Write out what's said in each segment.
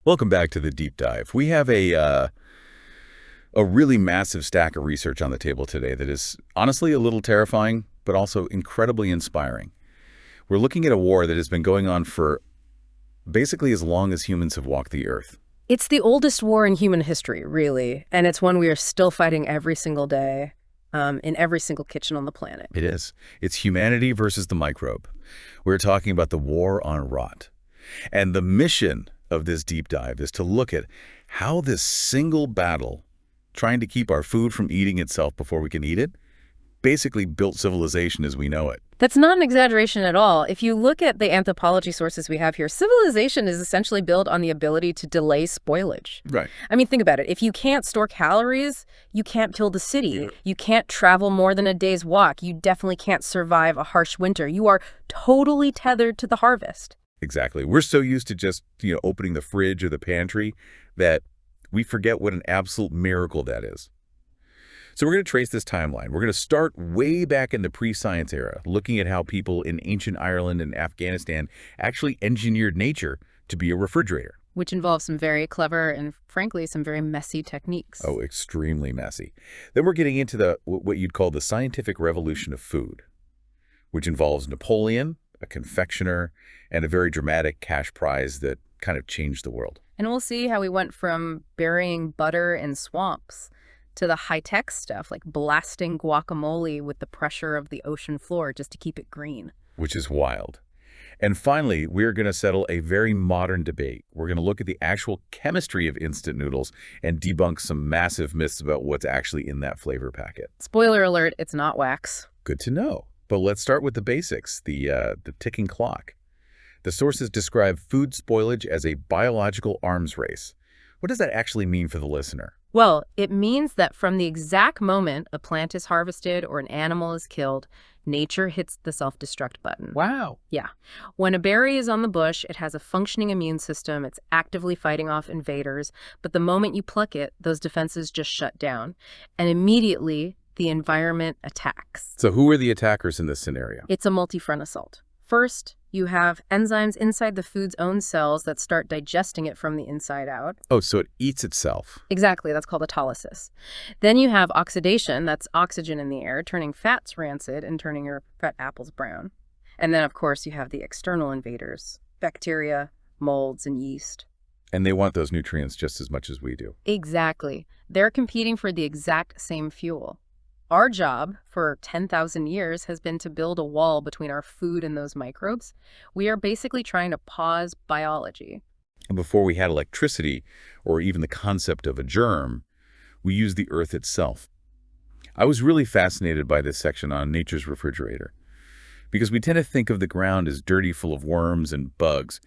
Welcome back to the deep dive. We have a really massive stack of research on the table today that is honestly a little terrifying, but also incredibly inspiring. We're looking at a war that has been going on for basically as long as humans have walked the earth. It's the oldest war in human history, really, and it's one we are still fighting every single day, in every single kitchen on the planet. It is. It's humanity versus the microbe. We're talking about the war on rot. And the mission of this deep dive is to look at how this single battle, trying to keep our food from eating itself before we can eat it, basically built civilization as we know it. That's not an exaggeration at all. If you look at the anthropology sources we have here, civilization is essentially built on the ability to delay spoilage. Right. I mean, think about it. If you can't store calories, you can't build a city. You can't travel more than a day's walk. You definitely can't survive a harsh winter. You are totally tethered to the harvest. Exactly. We're so used to just, opening the fridge or the pantry that we forget what an absolute miracle that is. So we're going to trace this timeline. We're going to start way back in the pre-science era, looking at how people in ancient Ireland and Afghanistan actually engineered nature to be a refrigerator. Which involves some very clever and, frankly, some very messy techniques. Oh, extremely messy. Then we're getting into what you'd call the scientific revolution of food, which involves Napoleon, a confectioner, and a very dramatic cash prize that kind of changed the world. And we'll see how we went from burying butter in swamps to the high-tech stuff, like blasting guacamole with the pressure of the ocean floor just to keep it green. Which is wild. And finally, we're going to settle a very modern debate. We're going to look at the actual chemistry of instant noodles and debunk some massive myths about what's actually in that flavor packet. Spoiler alert, it's not wax. Good to know. But let's start with the basics, the ticking clock. The sources describe food spoilage as a biological arms race. What does that actually mean for the listener? Well, it means that from the exact moment a plant is harvested or an animal is killed, nature hits the self-destruct button. Wow. Yeah. When a berry is on the bush, it has a functioning immune system. It's actively fighting off invaders. But the moment you pluck it, those defenses just shut down. And immediately, the environment attacks. So who are the attackers in this scenario? It's a multi-front assault. First, you have enzymes inside the food's own cells that start digesting it from the inside out. Oh, so it eats itself. Exactly, that's called autolysis. Then you have oxidation, that's oxygen in the air, turning fats rancid and turning your fat apples brown. And then, of course, you have the external invaders, bacteria, molds, and yeast. And they want those nutrients just as much as we do. Exactly. They're competing for the exact same fuel. Our job for 10,000 years has been to build a wall between our food and those microbes. We are basically trying to pause biology. And before we had electricity or even the concept of a germ, we used the earth itself. I was really fascinated by this section on nature's refrigerator because we tend to think of the ground as dirty, full of worms and bugs.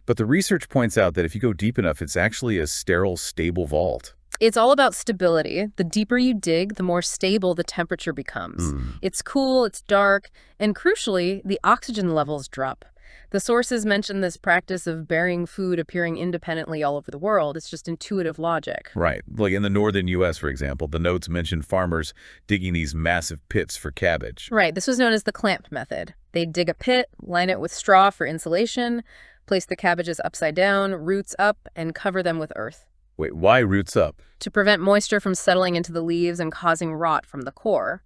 But the research points out that if you go deep enough, it's actually a sterile, stable vault. It's all about stability. The deeper you dig, the more stable the temperature becomes. It's cool, it's dark, and crucially, the oxygen levels drop. The sources mention this practice of burying food appearing independently all over the world. It's just intuitive logic. Right. Like in the northern U.S., for example, the notes mention farmers digging these massive pits for cabbage. Right. This was known as the clamp method. They'd dig a pit, line it with straw for insulation, place the cabbages upside down, roots up, and cover them with earth. Wait, why roots up? To prevent moisture from settling into the leaves and causing rot from the core.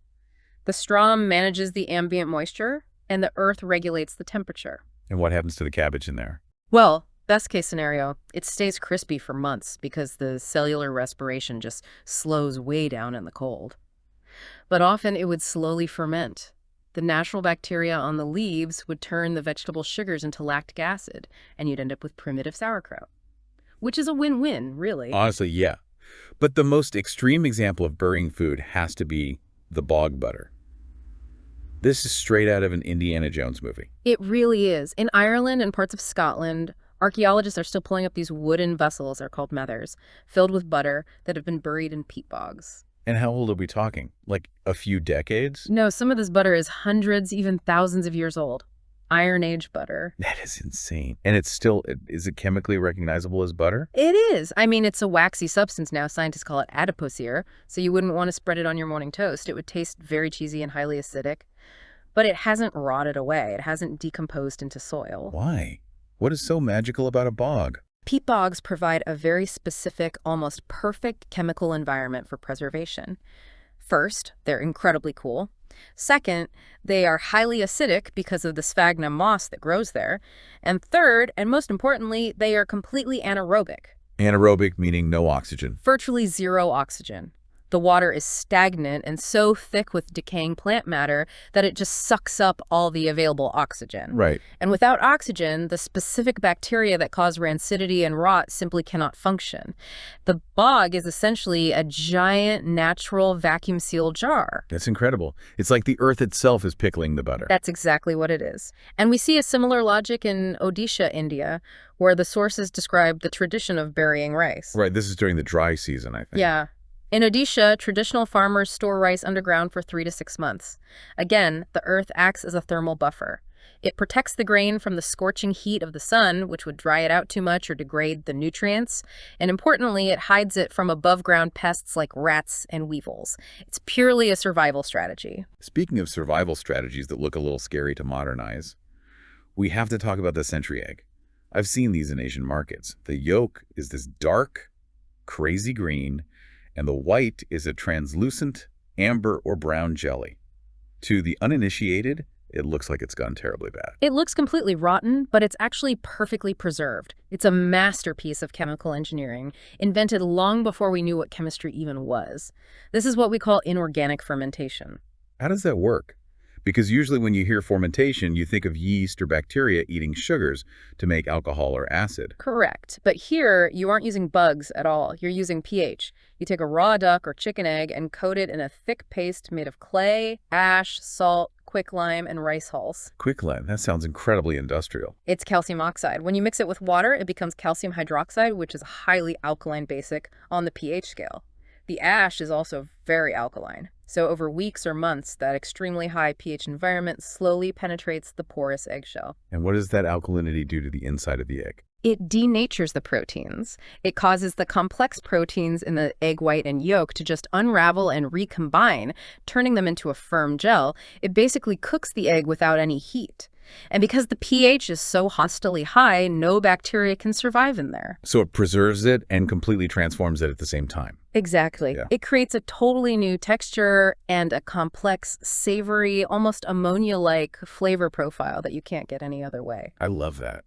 The straw manages the ambient moisture, and the earth regulates the temperature. And what happens to the cabbage in there? Well, best case scenario, it stays crispy for months because the cellular respiration just slows way down in the cold. But often it would slowly ferment. The natural bacteria on the leaves would turn the vegetable sugars into lactic acid, and you'd end up with primitive sauerkraut. Which is a win-win, really. Honestly, yeah. But the most extreme example of burying food has to be the bog butter. This is straight out of an Indiana Jones movie. It really is. In Ireland and parts of Scotland, archaeologists are still pulling up these wooden vessels, they're called methers, filled with butter that have been buried in peat bogs. And how old are we talking? Like a few decades? No, some of this butter is hundreds, even thousands of years old. Iron Age butter. That is insane. And it's still, is it chemically recognizable as butter? It is. I mean, it's a waxy substance now. Scientists call it adipocere, so you wouldn't want to spread it on your morning toast. It would taste very cheesy and highly acidic. But it hasn't rotted away. It hasn't decomposed into soil. Why? What is so magical about a bog? Peat bogs provide a very specific, almost perfect chemical environment for preservation. First, they're incredibly cool. Second, they are highly acidic because of the sphagnum moss that grows there. And third, and most importantly, they are completely anaerobic. Anaerobic meaning no oxygen. Virtually zero oxygen. The water is stagnant and so thick with decaying plant matter that it just sucks up all the available oxygen. Right. And without oxygen, the specific bacteria that cause rancidity and rot simply cannot function. The bog is essentially a giant natural vacuum-sealed jar. That's incredible. It's like the earth itself is pickling the butter. That's exactly what it is. And we see a similar logic in Odisha, India, where the sources describe the tradition of burying rice. Right, this is during the dry season, I think. Yeah. In Odisha, traditional farmers store rice underground for 3 to 6 months. Again, the earth acts as a thermal buffer. It protects the grain from the scorching heat of the sun, which would dry it out too much or degrade the nutrients. And importantly, it hides it from above-ground pests like rats and weevils. It's purely a survival strategy. Speaking of survival strategies that look a little scary to modernize, we have to talk about the century egg. I've seen these in Asian markets. The yolk is this dark, crazy green, and the white is a translucent amber or brown jelly. To the uninitiated, it looks like it's gone terribly bad. It looks completely rotten, but it's actually perfectly preserved. It's a masterpiece of chemical engineering, invented long before we knew what chemistry even was. This is what we call inorganic fermentation. How does that work? Because usually when you hear fermentation, you think of yeast or bacteria eating sugars to make alcohol or acid. Correct. But here, you aren't using bugs at all. You're using pH. You take a raw duck or chicken egg and coat it in a thick paste made of clay, ash, salt, quicklime, and rice hulls. Quicklime, that sounds incredibly industrial. It's calcium oxide. When you mix it with water, it becomes calcium hydroxide, which is a highly alkaline basic on the pH scale. The ash is also very alkaline. So over weeks or months, that extremely high pH environment slowly penetrates the porous eggshell. And what does that alkalinity do to the inside of the egg? It denatures the proteins. It causes the complex proteins in the egg white and yolk to just unravel and recombine, turning them into a firm gel. It basically cooks the egg without any heat. And because the pH is so hostilely high, no bacteria can survive in there. So it preserves it and completely transforms it at the same time. Exactly. Yeah. It creates a totally new texture and a complex, savory, almost ammonia-like flavor profile that you can't get any other way. I love that.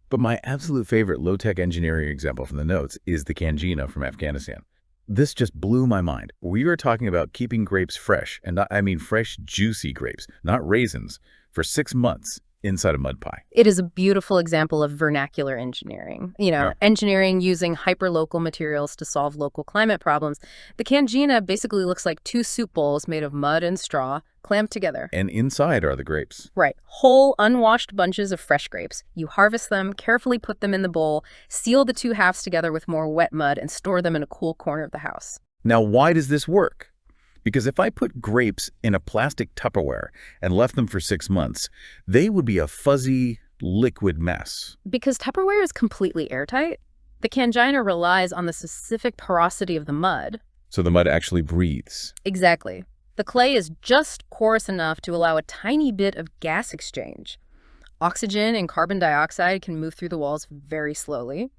But my absolute favorite low-tech engineering example from the notes is the Kangina from Afghanistan. This just blew my mind. We were talking about keeping grapes fresh, and I mean fresh, juicy grapes, not raisins, for 6 months inside a mud pie. It is a beautiful example of vernacular engineering. Engineering using hyperlocal materials to solve local climate problems. The Kangina basically looks like 2 soup bowls made of mud and straw, clamped together. And inside are the grapes. Right. Whole, unwashed bunches of fresh grapes. You harvest them, carefully put them in the bowl, seal the 2 halves together with more wet mud, and store them in a cool corner of the house. Now, why does this work? Because if I put grapes in a plastic Tupperware and left them for 6 months, they would be a fuzzy, liquid mess. Because Tupperware is completely airtight, the Kangina relies on the specific porosity of the mud. So the mud actually breathes. Exactly. The clay is just porous enough to allow a tiny bit of gas exchange. Oxygen and carbon dioxide can move through the walls very slowly,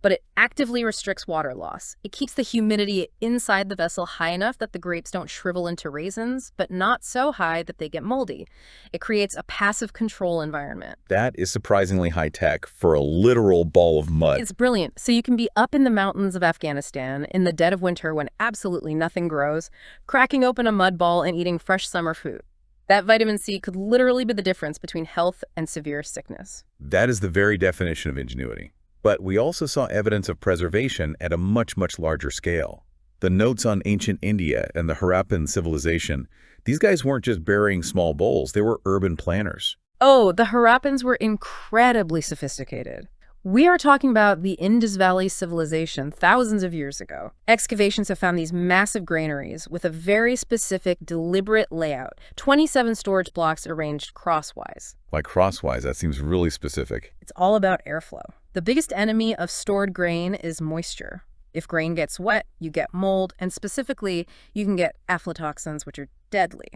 but it actively restricts water loss. It keeps the humidity inside the vessel high enough that the grapes don't shrivel into raisins, but not so high that they get moldy. It creates a passive control environment. That is surprisingly high tech for a literal ball of mud. It's brilliant. So you can be up in the mountains of Afghanistan in the dead of winter when absolutely nothing grows, cracking open a mud ball and eating fresh summer food. That vitamin C could literally be the difference between health and severe sickness. That is the very definition of ingenuity. But we also saw evidence of preservation at a much, much larger scale. The notes on ancient India and the Harappan civilization, these guys weren't just burying small bowls, they were urban planners. Oh, the Harappans were incredibly sophisticated. We are talking about the Indus Valley civilization thousands of years ago. Excavations have found these massive granaries with a very specific, deliberate layout. 27 storage blocks arranged crosswise. Like crosswise, that seems really specific. It's all about airflow. The biggest enemy of stored grain is moisture. If grain gets wet, you get mold, and specifically, you can get aflatoxins, which are deadly.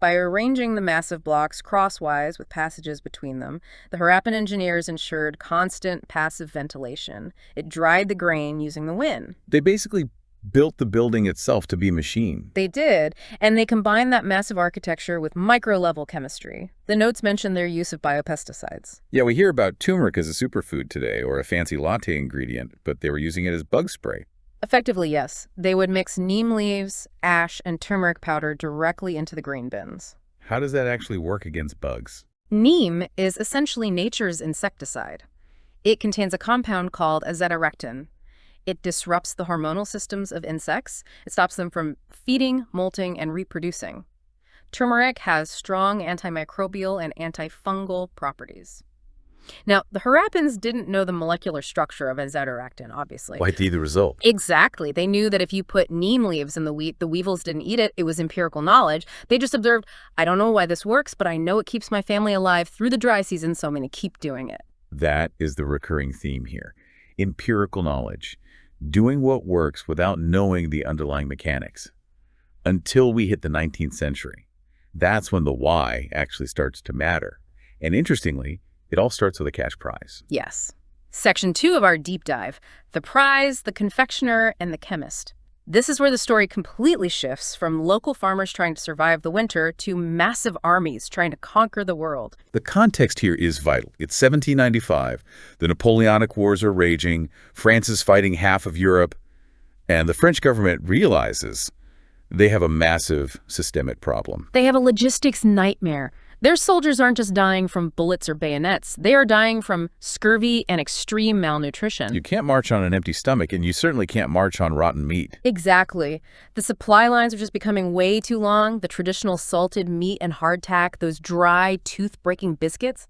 By arranging the massive blocks crosswise with passages between them, the Harappan engineers ensured constant passive ventilation. It dried the grain using the wind. They basically built the building itself to be a machine. They did, and they combined that massive architecture with micro-level chemistry. The notes mention their use of biopesticides. Yeah, we hear about turmeric as a superfood today or a fancy latte ingredient, but they were using it as bug spray. Effectively, yes. They would mix neem leaves, ash, and turmeric powder directly into the grain bins. How does that actually work against bugs? Neem is essentially nature's insecticide. It contains a compound called azetorectin. It disrupts the hormonal systems of insects. It stops them from feeding, molting, and reproducing. Turmeric has strong antimicrobial and antifungal properties. Now, the Harappans didn't know the molecular structure of azetorectin, obviously. Why the result? Exactly. They knew that if you put neem leaves in the wheat, the weevils didn't eat it. It was empirical knowledge. They just observed, I don't know why this works, but I know it keeps my family alive through the dry season, so I'm going to keep doing it. That is the recurring theme here. Empirical knowledge. Doing what works without knowing the underlying mechanics. Until we hit the 19th century. That's when the why actually starts to matter. And interestingly, it all starts with a cash prize. Yes. Section 2 of our deep dive, the prize, the confectioner, and the chemist. This is where the story completely shifts from local farmers trying to survive the winter to massive armies trying to conquer the world. The context here is vital. It's 1795. The Napoleonic Wars are raging. France is fighting half of Europe. And the French government realizes they have a massive systemic problem. They have a logistics nightmare. Their soldiers aren't just dying from bullets or bayonets. They are dying from scurvy and extreme malnutrition. You can't march on an empty stomach, and you certainly can't march on rotten meat. Exactly. The supply lines are just becoming way too long. The traditional salted meat and hardtack, those dry, tooth-breaking biscuits,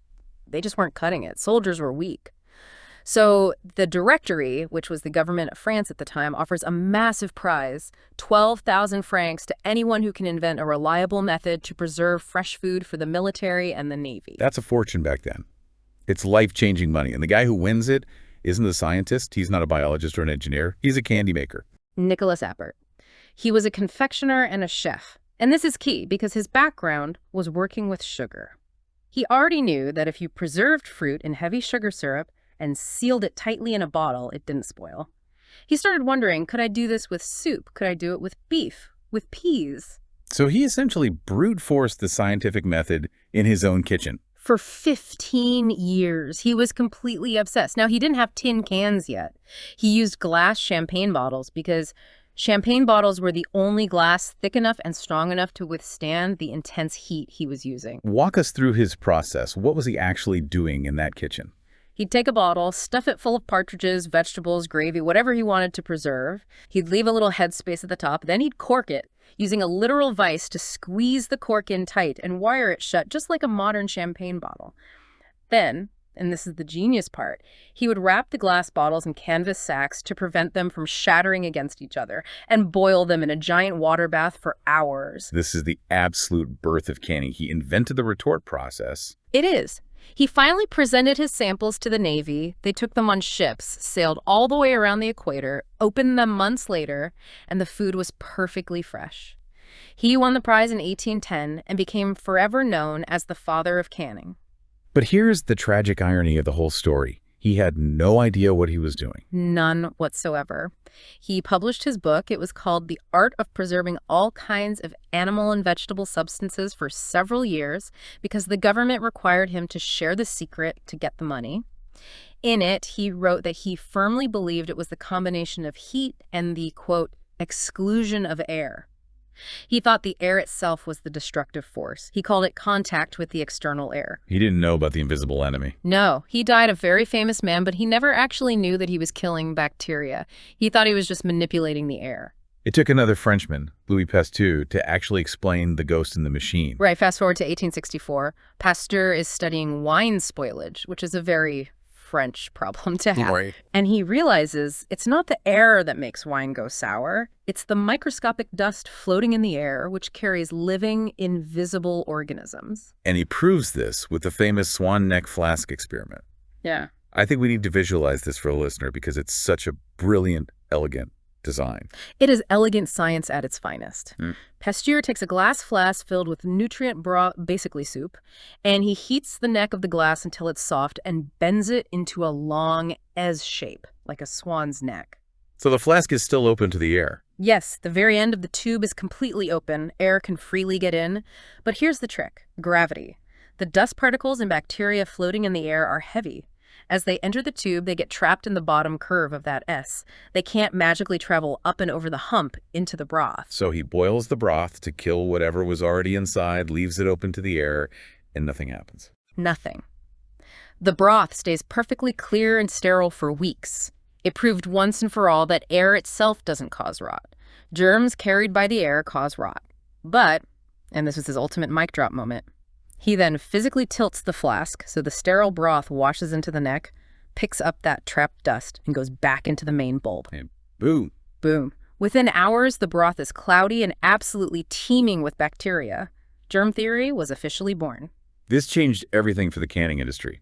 they just weren't cutting it. Soldiers were weak. So the Directory, which was the government of France at the time, offers a massive prize, 12,000 francs, to anyone who can invent a reliable method to preserve fresh food for the military and the Navy. That's a fortune back then. It's life-changing money. And the guy who wins it isn't a scientist. He's not a biologist or an engineer. He's a candy maker. Nicholas Appert. He was a confectioner and a chef. And this is key because his background was working with sugar. He already knew that if you preserved fruit in heavy sugar syrup and sealed it tightly in a bottle, it didn't spoil. He started wondering, could I do this with soup? Could I do it with beef? With peas? So he essentially brute forced the scientific method in his own kitchen. For 15 years, he was completely obsessed. Now, he didn't have tin cans yet. He used glass champagne bottles because champagne bottles were the only glass thick enough and strong enough to withstand the intense heat he was using. Walk us through his process. What was he actually doing in that kitchen? He'd take a bottle, stuff it full of partridges, vegetables, gravy, whatever he wanted to preserve. He'd leave a little headspace at the top. Then he'd cork it, using a literal vise to squeeze the cork in tight and wire it shut, just like a modern champagne bottle. Then, and this is the genius part, he would wrap the glass bottles in canvas sacks to prevent them from shattering against each other and boil them in a giant water bath for hours. This is the absolute birth of canning. He invented the retort process. It is. He finally presented his samples to the Navy. They took them on ships, sailed all the way around the equator, opened them months later, and the food was perfectly fresh. He won the prize in 1810 and became forever known as the father of canning. But here's the tragic irony of the whole story. He had no idea what he was doing. None whatsoever. He published his book. It was called The Art of Preserving All Kinds of Animal and Vegetable Substances for several years because the government required him to share the secret to get the money. In it, he wrote that he firmly believed it was the combination of heat and the, quote, exclusion of air. He thought the air itself was the destructive force. He called it contact with the external air. He didn't know about the invisible enemy. No, he died a very famous man, but he never actually knew that he was killing bacteria. He thought he was just manipulating the air. It took another Frenchman, Louis Pasteur, to actually explain the ghost in the machine. Right, fast forward to 1864. Pasteur is studying wine spoilage, which is a very French problem to have. Right. And he realizes it's not the air that makes wine go sour. It's the microscopic dust floating in the air, which carries living, invisible organisms. And he proves this with the famous swan neck flask experiment. Yeah. I think we need to visualize this for a listener because it's such a brilliant elegant design. It is elegant science at its finest. Hmm. Pasteur takes a glass flask filled with nutrient broth, basically soup, and he heats the neck of the glass until it's soft and bends it into a long S shape, like a swan's neck. So the flask is still open to the air. Yes, the very end of the tube is completely open. Air can freely get in. But here's the trick: gravity. The dust particles and bacteria floating in the air are heavy. As they enter the tube, they get trapped in the bottom curve of that S. They can't magically travel up and over the hump into the broth. So he boils the broth to kill whatever was already inside, leaves it open to the air, and nothing happens. Nothing. The broth stays perfectly clear and sterile for weeks. It proved once and for all that air itself doesn't cause rot. Germs carried by the air cause rot. But, and this was his ultimate mic drop moment, he then physically tilts the flask so the sterile broth washes into the neck, picks up that trapped dust, and goes back into the main bulb. And boom. Boom. Within hours, the broth is cloudy and absolutely teeming with bacteria. Germ theory was officially born. This changed everything for the canning industry.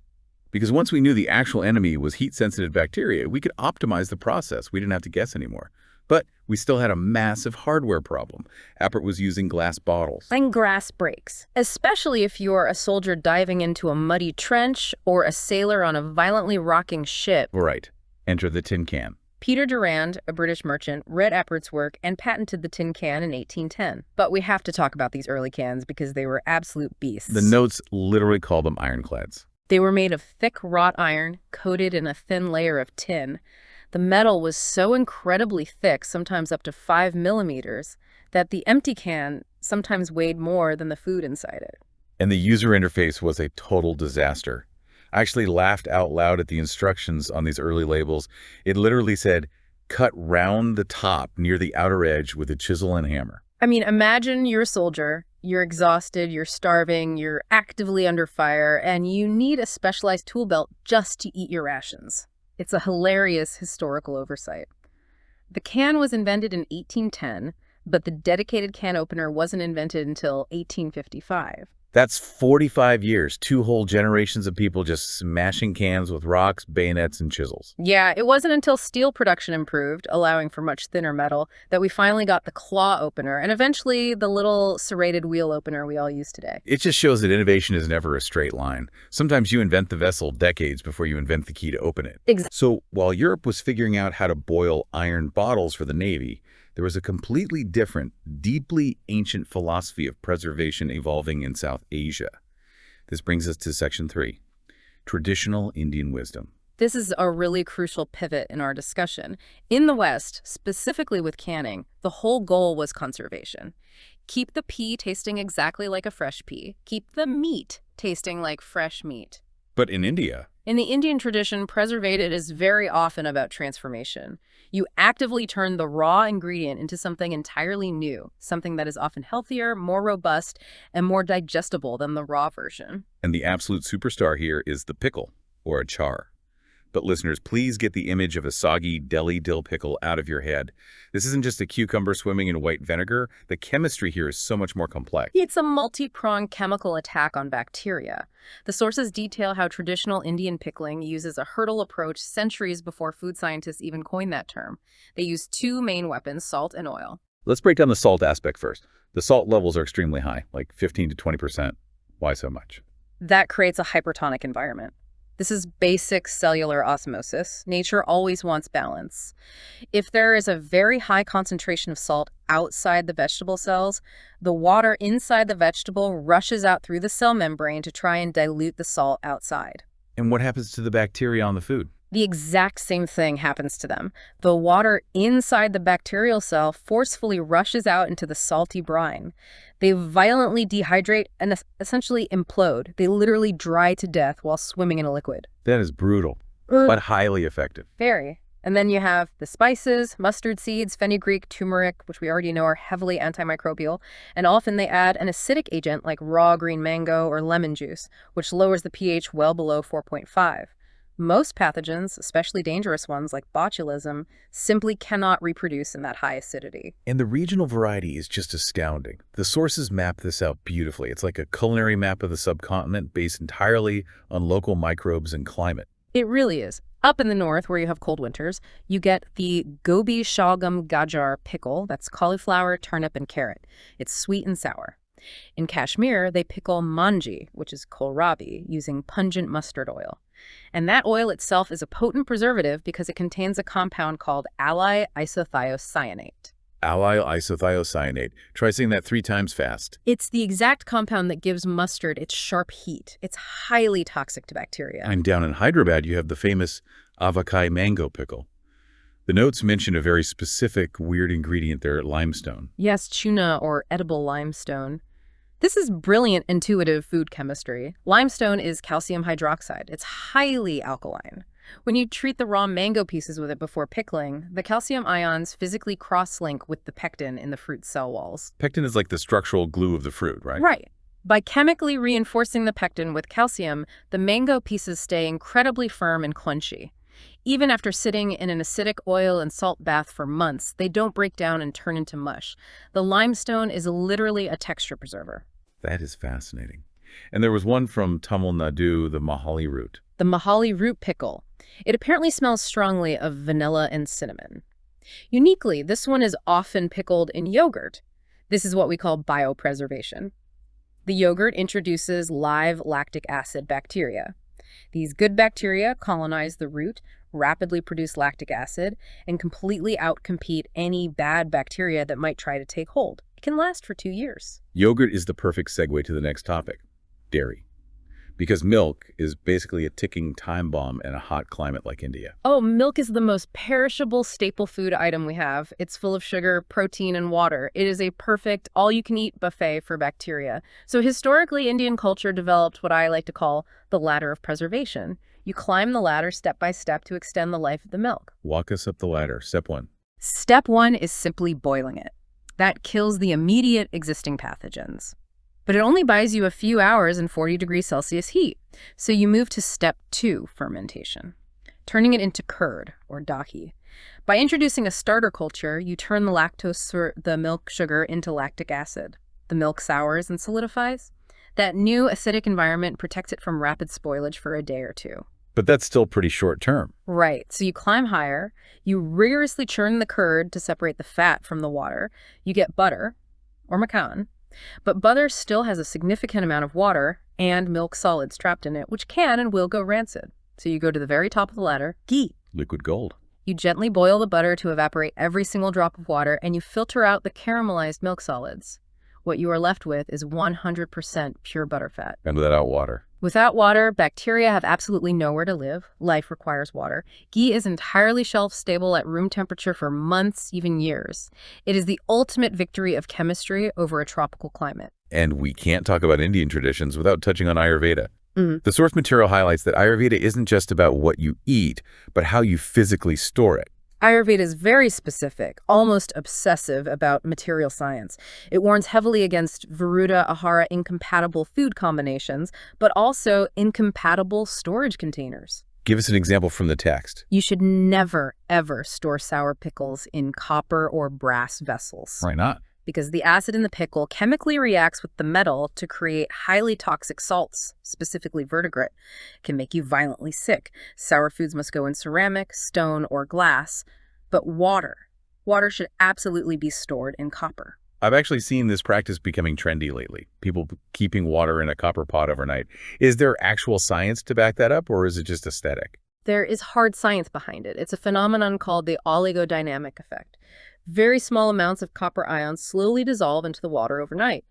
Because once we knew the actual enemy was heat-sensitive bacteria, we could optimize the process. We didn't have to guess anymore. But we still had a massive hardware problem. Appert was using glass bottles. And grass breaks, especially if you're a soldier diving into a muddy trench or a sailor on a violently rocking ship. Right. Enter the tin can. Peter Durand, a British merchant, read Appert's work and patented the tin can in 1810. But we have to talk about these early cans because they were absolute beasts. The notes literally call them ironclads. They were made of thick wrought iron, coated in a thin layer of tin. The metal was so incredibly thick, sometimes up to 5 millimeters, that the empty can sometimes weighed more than the food inside it. And the user interface was a total disaster. I actually laughed out loud at the instructions on these early labels. It literally said, cut round the top near the outer edge with a chisel and hammer. I mean, imagine you're a soldier, you're exhausted, you're starving, you're actively under fire, and you need a specialized tool belt just to eat your rations. It's a hilarious historical oversight. The can was invented in 1810, but the dedicated can opener wasn't invented until 1855. That's 45 years, 2 whole generations of people just smashing cans with rocks, bayonets, and chisels. Yeah, it wasn't until steel production improved, allowing for much thinner metal, that we finally got the claw opener and eventually the little serrated wheel opener we all use today. It just shows that innovation is never a straight line. Sometimes you invent the vessel decades before you invent the key to open it. Exactly. So while Europe was figuring out how to boil iron bottles for the Navy, there was a completely different, deeply ancient philosophy of preservation evolving in South Asia. This brings us to Section 3, Traditional Indian Wisdom. This is a really crucial pivot in our discussion. In the West, specifically with canning, the whole goal was conservation. Keep the pea tasting exactly like a fresh pea. Keep the meat tasting like fresh meat. But in India, in the Indian tradition, preservated is very often about transformation. You actively turn the raw ingredient into something entirely new, something that is often healthier, more robust, and more digestible than the raw version. and the absolute superstar here is the pickle, or achar. But listeners, please get the image of a soggy Delhi dill pickle out of your head. This isn't just a cucumber swimming in white vinegar. The chemistry here is so much more complex. It's a multi-pronged chemical attack on bacteria. The sources detail how traditional Indian pickling uses a hurdle approach centuries before food scientists even coined that term. They use 2 main weapons, salt and oil. Let's break down the salt aspect first. The salt levels are extremely high, like 15 to 20%. Why so much? That creates a hypertonic environment. This is basic cellular osmosis. Nature always wants balance. If there is a very high concentration of salt outside the vegetable cells, the water inside the vegetable rushes out through the cell membrane to try and dilute the salt outside. And what happens to the bacteria on the food? The exact same thing happens to them. The water inside the bacterial cell forcefully rushes out into the salty brine. They violently dehydrate and essentially implode. They literally dry to death while swimming in a liquid. That is brutal, but highly effective. Very. And then you have the spices, mustard seeds, fenugreek, turmeric, which we already know are heavily antimicrobial, and often they add an acidic agent like raw green mango or lemon juice, which lowers the pH well below 4.5. Most pathogens, especially dangerous ones like botulism, simply cannot reproduce in that high acidity. And the regional variety is just astounding. The sources map this out beautifully. It's like a culinary map of the subcontinent based entirely on local microbes and climate. It really is. Up in the north, where you have cold winters, you get the gobi shalgam gajar pickle. That's cauliflower, turnip, and carrot. It's sweet and sour. In Kashmir, they pickle manji, which is kohlrabi, using pungent mustard oil. And that oil itself is a potent preservative because it contains a compound called allyl isothiocyanate. Allyl isothiocyanate. Try saying that 3 times fast. It's the exact compound that gives mustard its sharp heat. It's highly toxic to bacteria. And down in Hyderabad, you have the famous avakai mango pickle. The notes mention a very specific weird ingredient there, limestone. Yes, tuna or edible limestone. This is brilliant intuitive food chemistry. Limestone is calcium hydroxide. It's highly alkaline. When you treat the raw mango pieces with it before pickling, the calcium ions physically cross-link with the pectin in the fruit's cell walls. Pectin is like the structural glue of the fruit, right? Right. By chemically reinforcing the pectin with calcium, the mango pieces stay incredibly firm and crunchy. Even after sitting in an acidic oil and salt bath for months, they don't break down and turn into mush. The limestone is literally a texture preserver. That is fascinating. And there was one from Tamil Nadu, the mahali root. The mahali root pickle. It apparently smells strongly of vanilla and cinnamon. Uniquely, this one is often pickled in yogurt. This is what we call biopreservation. The yogurt introduces live lactic acid bacteria. These good bacteria colonize the root, rapidly produce lactic acid, and completely outcompete any bad bacteria that might try to take hold. It can last for 2 years. Yogurt is the perfect segue to the next topic, dairy. Because milk is basically a ticking time bomb in a hot climate like India. Oh, milk is the most perishable staple food item we have. It's full of sugar, protein, and water. It is a perfect all-you-can-eat buffet for bacteria. So historically, Indian culture developed what I like to call the ladder of preservation. You climb the ladder step by step to extend the life of the milk. Walk us up the ladder. Step 1. Step 1 is simply boiling it. That kills the immediate existing pathogens. But it only buys you a few hours in 40 degrees Celsius heat. So you move to step 2, fermentation, turning it into curd or dahi. By introducing a starter culture, you turn the lactose or the milk sugar into lactic acid. The milk sours and solidifies. That new acidic environment protects it from rapid spoilage for a day or 2. But that's still pretty short term. Right. So you climb higher. You rigorously churn the curd to separate the fat from the water. You get butter or macan. But butter still has a significant amount of water and milk solids trapped in it, which can and will go rancid. So you go to the very top of the ladder, ghee. Liquid gold. You gently boil the butter to evaporate every single drop of water, and you filter out the caramelized milk solids. What you are left with is 100% pure butterfat. And without water. Without water, bacteria have absolutely nowhere to live. Life requires water. Ghee is entirely shelf-stable at room temperature for months, even years. It is the ultimate victory of chemistry over a tropical climate. And we can't talk about Indian traditions without touching on Ayurveda. Mm. The source material highlights that Ayurveda isn't just about what you eat, but how you physically store it. Ayurveda is very specific, almost obsessive about material science. It warns heavily against Viruddha-Ahara incompatible food combinations, but also incompatible storage containers. Give us an example from the text. You should never, ever store sour pickles in copper or brass vessels. Why not? Because the acid in the pickle chemically reacts with the metal to create highly toxic salts, specifically verdigris. It can make you violently sick. Sour foods must go in ceramic, stone, or glass. But water should absolutely be stored in copper. I've actually seen this practice becoming trendy lately. People keeping water in a copper pot overnight. Is there actual science to back that up, or is it just aesthetic? There is hard science behind it. It's a phenomenon called the oligodynamic effect. Very small amounts of copper ions slowly dissolve into the water overnight.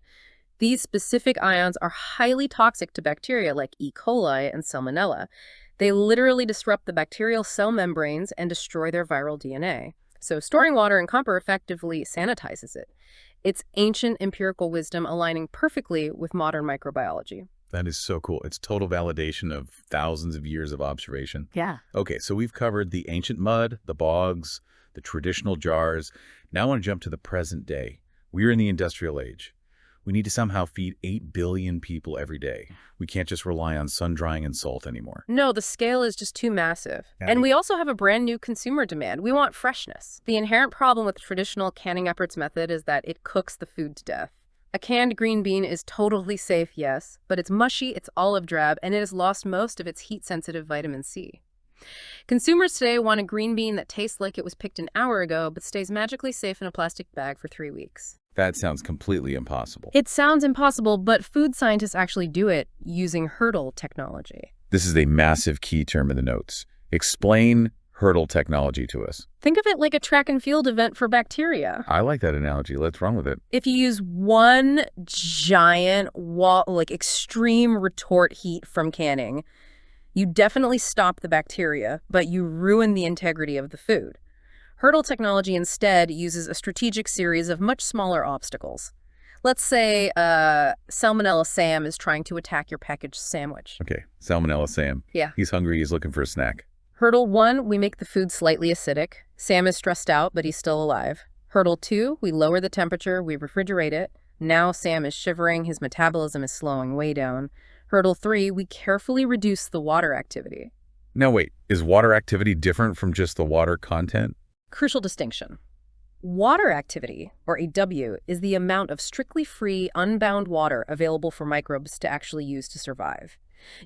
These specific ions are highly toxic to bacteria like E. coli and Salmonella. They literally disrupt the bacterial cell membranes and destroy their viral DNA. So storing water in copper effectively sanitizes it. It's ancient empirical wisdom aligning perfectly with modern microbiology. That is so cool. It's total validation of thousands of years of observation. Yeah. Okay, so we've covered the ancient mud, the bogs, the traditional jars. Now I want to jump to the present day. We're in the industrial age. We need to somehow feed 8 billion people every day. We can't just rely on sun drying and salt anymore. No, the scale is just too massive. And we also have a brand new consumer demand. We want freshness. The inherent problem with the traditional canning efforts method is that it cooks the food to death. A canned green bean is totally safe, yes, but it's mushy, it's olive drab, and it has lost most of its heat-sensitive vitamin C. Consumers today want a green bean that tastes like it was picked an hour ago but stays magically safe in a plastic bag for 3 weeks. That sounds completely impossible. It sounds impossible, but food scientists actually do it using hurdle technology. This is a massive key term in the notes. Explain hurdle technology to us. Think of it like a track and field event for bacteria. I like that analogy. Let's run with it. If you use one giant extreme retort heat from canning, you definitely stop the bacteria, but you ruin the integrity of the food. Hurdle technology instead uses a strategic series of much smaller obstacles. Let's say Salmonella Sam is trying to attack your packaged sandwich. Okay, Salmonella Sam. Yeah. He's hungry. He's looking for a snack. Hurdle 1, we make the food slightly acidic. Sam is stressed out, but he's still alive. Hurdle 2, we lower the temperature, we refrigerate it. Now Sam is shivering, his metabolism is slowing way down. Hurdle 3, we carefully reduce the water activity. Now wait, is water activity different from just the water content? Crucial distinction. Water activity, or AW, is the amount of strictly free, unbound water available for microbes to actually use to survive.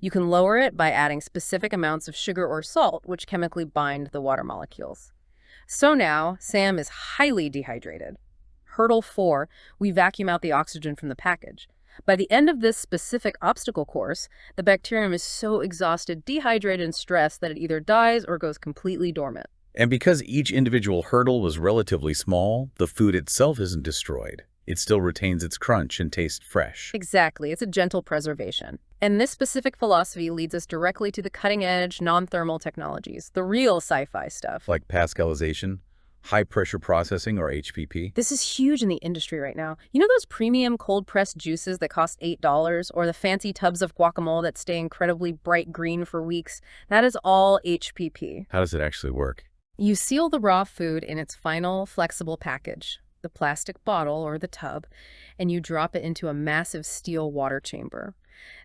You can lower it by adding specific amounts of sugar or salt, which chemically bind the water molecules. So now, Sam is highly dehydrated. Hurdle 4, we vacuum out the oxygen from the package. By the end of this specific obstacle course, the bacterium is so exhausted, dehydrated, and stressed that it either dies or goes completely dormant. And because each individual hurdle was relatively small, the food itself isn't destroyed. It still retains its crunch and tastes fresh. Exactly. It's a gentle preservation. And this specific philosophy leads us directly to the cutting-edge, non-thermal technologies, the real sci-fi stuff. Like pascalization, high-pressure processing, or HPP. This is huge in the industry right now. You know those premium cold-pressed juices that cost $8, or the fancy tubs of guacamole that stay incredibly bright green for weeks? That is all HPP. How does it actually work? You seal the raw food in its final flexible package, the plastic bottle or the tub, and you drop it into a massive steel water chamber.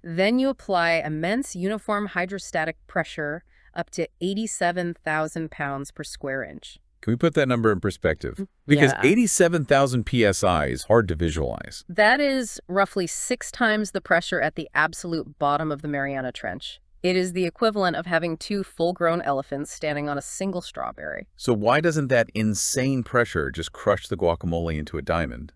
Then you apply immense uniform hydrostatic pressure up to 87,000 pounds per square inch. Can we put that number in perspective? Because Yeah. 87,000 psi is hard to visualize. That is roughly 6 times the pressure at the absolute bottom of the Mariana Trench. It is the equivalent of having 2 full-grown elephants standing on a single strawberry. So why doesn't that insane pressure just crush the guacamole into a diamond?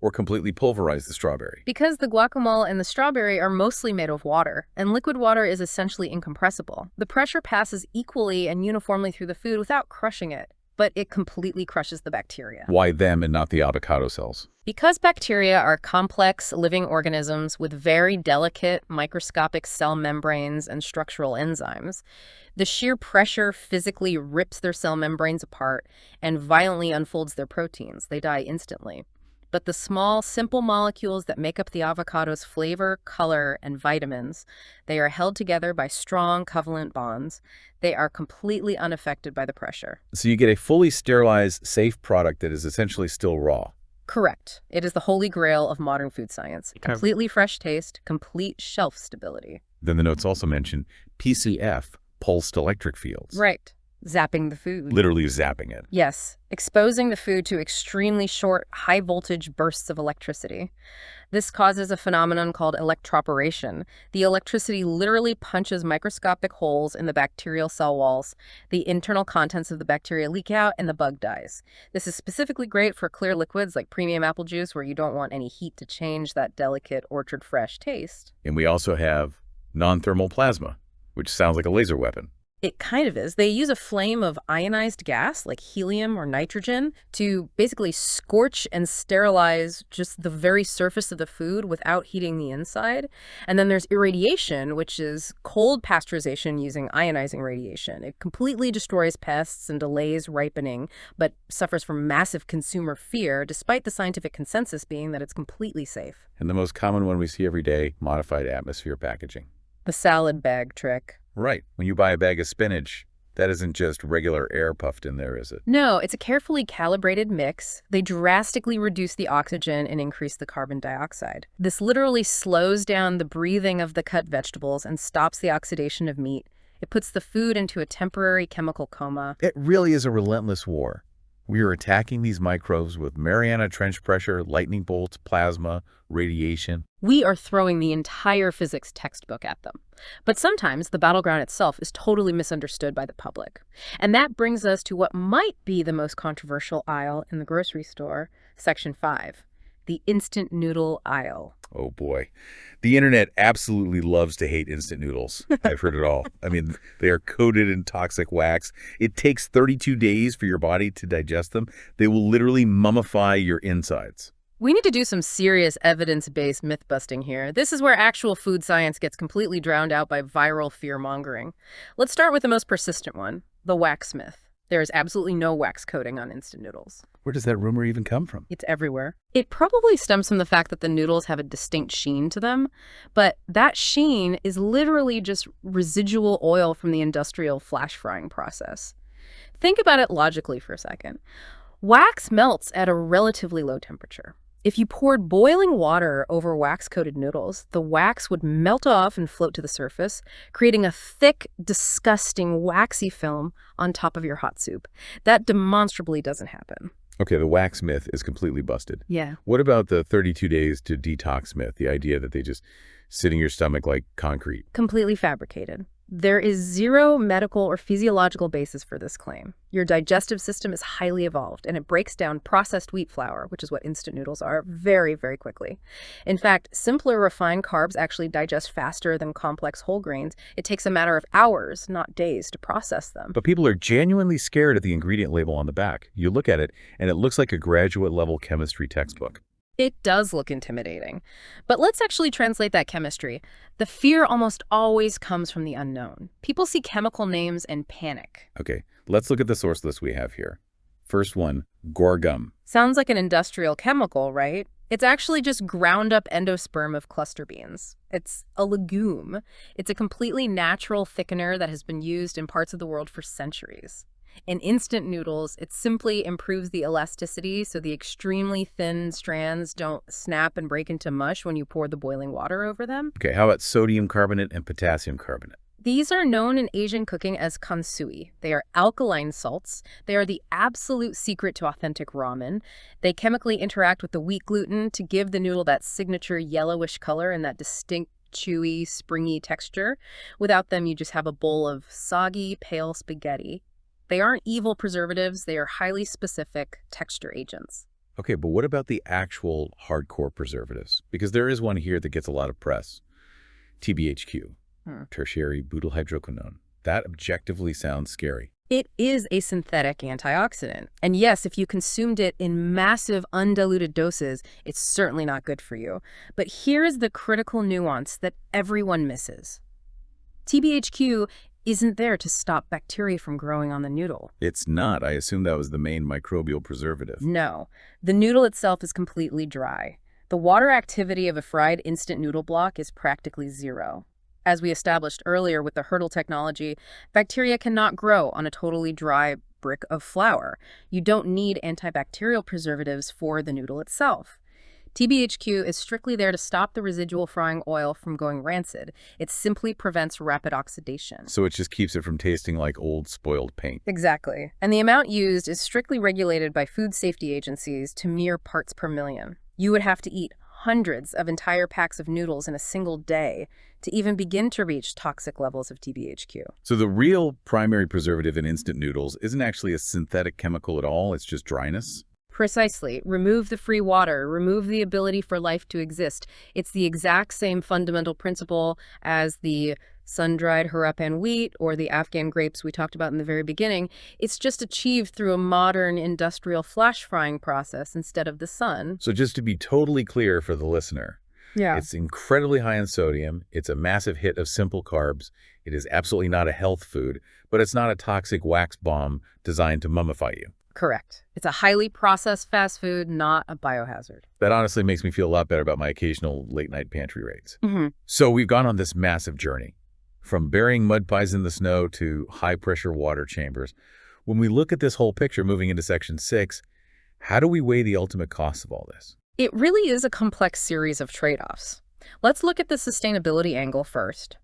Or completely pulverize the strawberry? Because the guacamole and the strawberry are mostly made of water, and liquid water is essentially incompressible. The pressure passes equally and uniformly through the food without crushing it, but it completely crushes the bacteria. Why them and not the avocado cells? Because bacteria are complex living organisms with very delicate microscopic cell membranes and structural enzymes, the sheer pressure physically rips their cell membranes apart and violently unfolds their proteins. They die instantly. But the small, simple molecules that make up the avocado's flavor, color, and vitamins, they are held together by strong covalent bonds. They are completely unaffected by the pressure. So you get a fully sterilized, safe product that is essentially still raw. Correct. It is the holy grail of modern food science. Completely fresh taste, complete shelf stability. Then the notes also mention PCF, pulsed electric fields. Right. Zapping the food. Literally zapping it. Yes, exposing the food to extremely short, high-voltage bursts of electricity. This causes a phenomenon called electroporation. The electricity literally punches microscopic holes in the bacterial cell walls. The internal contents of the bacteria leak out, and the bug dies. This is specifically great for clear liquids like premium apple juice, where you don't want any heat to change that delicate orchard-fresh taste. And we also have non-thermal plasma, which sounds like a laser weapon. It kind of is. They use a flame of ionized gas, like helium or nitrogen, to basically scorch and sterilize just the very surface of the food without heating the inside. And then there's irradiation, which is cold pasteurization using ionizing radiation. It completely destroys pests and delays ripening, but suffers from massive consumer fear, despite the scientific consensus being that it's completely safe. And the most common one we see every day, modified atmosphere packaging. The salad bag trick. Right. When you buy a bag of spinach, that isn't just regular air puffed in there, is it? No, it's a carefully calibrated mix. They drastically reduce the oxygen and increase the carbon dioxide. This literally slows down the breathing of the cut vegetables and stops the oxidation of meat. It puts the food into a temporary chemical coma. It really is a relentless war. We are attacking these microbes with Mariana Trench pressure, lightning bolts, plasma, radiation. We are throwing the entire physics textbook at them. But sometimes the battleground itself is totally misunderstood by the public. And that brings us to what might be the most controversial aisle in the grocery store, Section 5, the instant noodle aisle. Oh boy. The internet absolutely loves to hate instant noodles. I've heard it all. I mean, they are coated in toxic wax. It takes 32 days for your body to digest them. They will literally mummify your insides. We need to do some serious evidence-based myth-busting here. This is where actual food science gets completely drowned out by viral fear-mongering. Let's start with the most persistent one, the wax myth. There is absolutely no wax coating on instant noodles. Where does that rumor even come from? It's everywhere. It probably stems from the fact that the noodles have a distinct sheen to them, but that sheen is literally just residual oil from the industrial flash frying process. Think about it logically for a second. Wax melts at a relatively low temperature. If you poured boiling water over wax-coated noodles, the wax would melt off and float to the surface, creating a thick, disgusting, waxy film on top of your hot soup. That demonstrably doesn't happen. Okay, the wax myth is completely busted. Yeah. What about the 32 days to detox myth, the idea that they just sit in your stomach like concrete? Completely fabricated. There is zero medical or physiological basis for this claim. Your digestive system is highly evolved, and it breaks down processed wheat flour, which is what instant noodles are, very, very quickly. In fact, simpler refined carbs actually digest faster than complex whole grains. It takes a matter of hours, not days, to process them. But people are genuinely scared of the ingredient label on the back. You look at it, and it looks like a graduate-level chemistry textbook. It does look intimidating. But let's actually translate that chemistry. The fear almost always comes from the unknown. People see chemical names and panic. Okay, let's look at the source list we have here. First one, gorgum. Sounds like an industrial chemical, right? It's actually just ground up endosperm of cluster beans. It's a legume. It's a completely natural thickener that has been used in parts of the world for centuries. In instant noodles, it simply improves the elasticity so the extremely thin strands don't snap and break into mush when you pour the boiling water over them. Okay, how about sodium carbonate and potassium carbonate? These are known in Asian cooking as kansui. They are alkaline salts. They are the absolute secret to authentic ramen. They chemically interact with the wheat gluten to give the noodle that signature yellowish color and that distinct chewy, springy texture. Without them, you just have a bowl of soggy, pale spaghetti. They aren't evil preservatives. They are highly specific texture agents. Okay, but what about the actual hardcore preservatives? Because there is one here that gets a lot of press. TBHQ, tertiary butyl hydroquinone. That objectively sounds scary. It is a synthetic antioxidant. And yes, if you consumed it in massive, undiluted doses, it's certainly not good for you. But here is the critical nuance that everyone misses. TBHQ isn't there to stop bacteria from growing on the noodle. It's not. I assume that was the main microbial preservative. No. The noodle itself is completely dry. The water activity of a fried instant noodle block is practically zero. As we established earlier with the hurdle technology, bacteria cannot grow on a totally dry brick of flour. You don't need antibacterial preservatives for the noodle itself. TBHQ is strictly there to stop the residual frying oil from going rancid. It simply prevents rapid oxidation. So it just keeps it from tasting like old, spoiled paint. Exactly. And the amount used is strictly regulated by food safety agencies to mere parts per million. You would have to eat hundreds of entire packs of noodles in a single day to even begin to reach toxic levels of TBHQ. So the real primary preservative in instant noodles isn't actually a synthetic chemical at all, it's just dryness? Precisely. Remove the free water, remove the ability for life to exist. It's the exact same fundamental principle as the sun-dried Harapan wheat or the Afghan grapes we talked about in the very beginning. It's just achieved through a modern industrial flash frying process instead of the sun. So just to be totally clear for the listener, it's incredibly high in sodium, it's a massive hit of simple carbs, it is absolutely not a health food, but it's not a toxic wax bomb designed to mummify you. Correct. It's a highly processed fast food, not a biohazard. That honestly makes me feel a lot better about my occasional late-night pantry raids. Mm-hmm. So we've gone on this massive journey, from burying mud pies in the snow to high-pressure water chambers. When we look at this whole picture moving into Section 6, how do we weigh the ultimate cost of all this? It really is a complex series of trade-offs. Let's look at the sustainability angle first.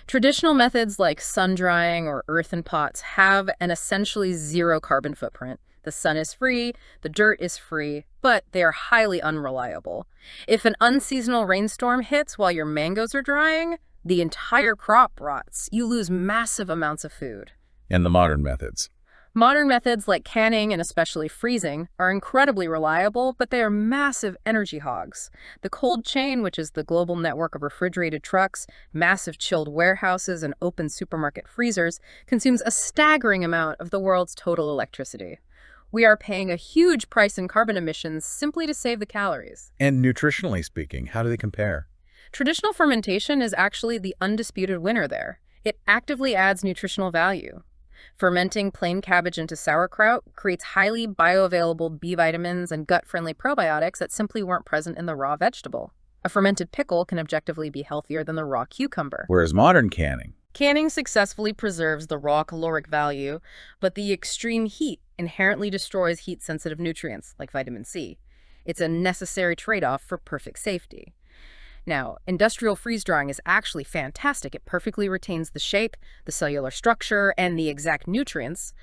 Traditional methods like sun-drying or earthen pots have an essentially zero carbon footprint. The sun is free, the dirt is free, but they are highly unreliable. If an unseasonal rainstorm hits while your mangoes are drying, the entire crop rots. You lose massive amounts of food. And the modern methods. Modern methods like canning and especially freezing are incredibly reliable, but they are massive energy hogs. The cold chain, which is the global network of refrigerated trucks, massive chilled warehouses, and open supermarket freezers, consumes a staggering amount of the world's total electricity. We are paying a huge price in carbon emissions simply to save the calories. And nutritionally speaking, how do they compare? Traditional fermentation is actually the undisputed winner there. It actively adds nutritional value. Fermenting plain cabbage into sauerkraut creates highly bioavailable B vitamins and gut-friendly probiotics that simply weren't present in the raw vegetable. A fermented pickle can objectively be healthier than the raw cucumber. Whereas modern Canning successfully preserves the raw caloric value, but the extreme heat inherently destroys heat-sensitive nutrients like vitamin C. It's a necessary trade-off for perfect safety. Now, industrial freeze-drying is actually fantastic. It perfectly retains the shape, the cellular structure, and the exact nutrients,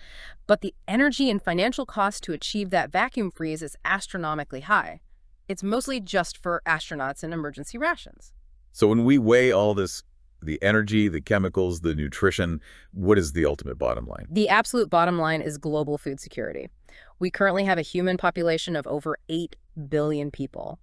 but the energy and financial cost to achieve that vacuum freeze is astronomically high. It's mostly just for astronauts and emergency rations. So when we weigh all this, the energy, the chemicals, the nutrition, what is the ultimate bottom line? The absolute bottom line is global food security. We currently have a human population of over 8 billion people.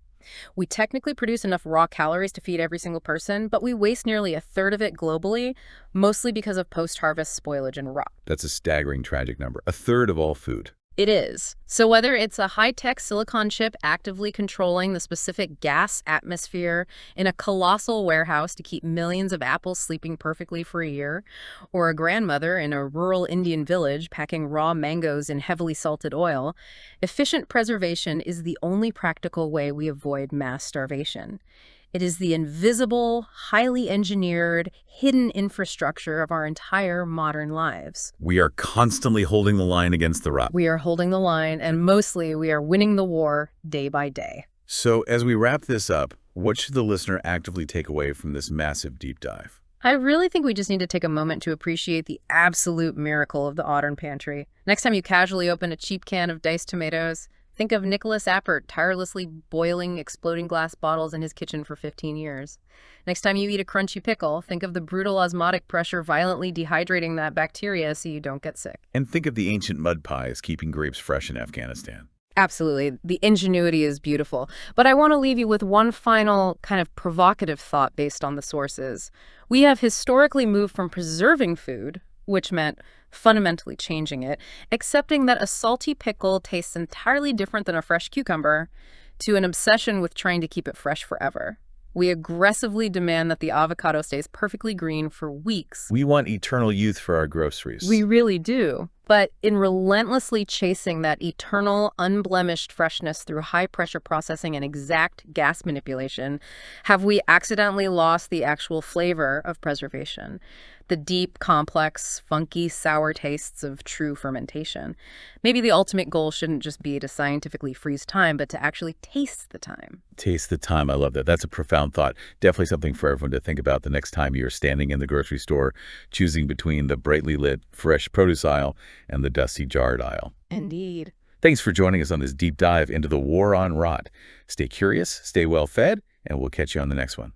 We technically produce enough raw calories to feed every single person, but we waste nearly a third of it globally, mostly because of post-harvest spoilage and rot. That's a staggering, tragic number. A third of all food. It is. So whether it's a high-tech silicon chip actively controlling the specific gas atmosphere in a colossal warehouse to keep millions of apples sleeping perfectly for a year, or a grandmother in a rural Indian village packing raw mangoes in heavily salted oil, efficient preservation is the only practical way we avoid mass starvation. It is the invisible, highly engineered, hidden infrastructure of our entire modern lives. We are constantly holding the line against the rot. We are holding the line, and mostly we are winning the war day by day. So as we wrap this up, what should the listener actively take away from this massive deep dive? I really think we just need to take a moment to appreciate the absolute miracle of the modern pantry. Next time you casually open a cheap can of diced tomatoes, think of Nicholas Appert tirelessly boiling exploding glass bottles in his kitchen for 15 years. Next time you eat a crunchy pickle, think of the brutal osmotic pressure violently dehydrating that bacteria so you don't get sick. And think of the ancient mud pies keeping grapes fresh in Afghanistan. Absolutely. The ingenuity is beautiful. But I want to leave you with one final kind of provocative thought based on the sources. We have historically moved from preserving food, which meant fundamentally changing it, accepting that a salty pickle tastes entirely different than a fresh cucumber, to an obsession with trying to keep it fresh forever. We aggressively demand that the avocado stays perfectly green for weeks. We want eternal youth for our groceries. We really do. But in relentlessly chasing that eternal, unblemished freshness through high-pressure processing and exact gas manipulation, have we accidentally lost the actual flavor of preservation? The deep, complex, funky, sour tastes of true fermentation. Maybe the ultimate goal shouldn't just be to scientifically freeze time, but to actually taste the time. Taste the time. I love that. That's a profound thought. Definitely something for everyone to think about the next time you're standing in the grocery store, choosing between the brightly lit, fresh produce aisle and the dusty, jarred aisle. Indeed. Thanks for joining us on this deep dive into the war on rot. Stay curious, stay well fed, and we'll catch you on the next one.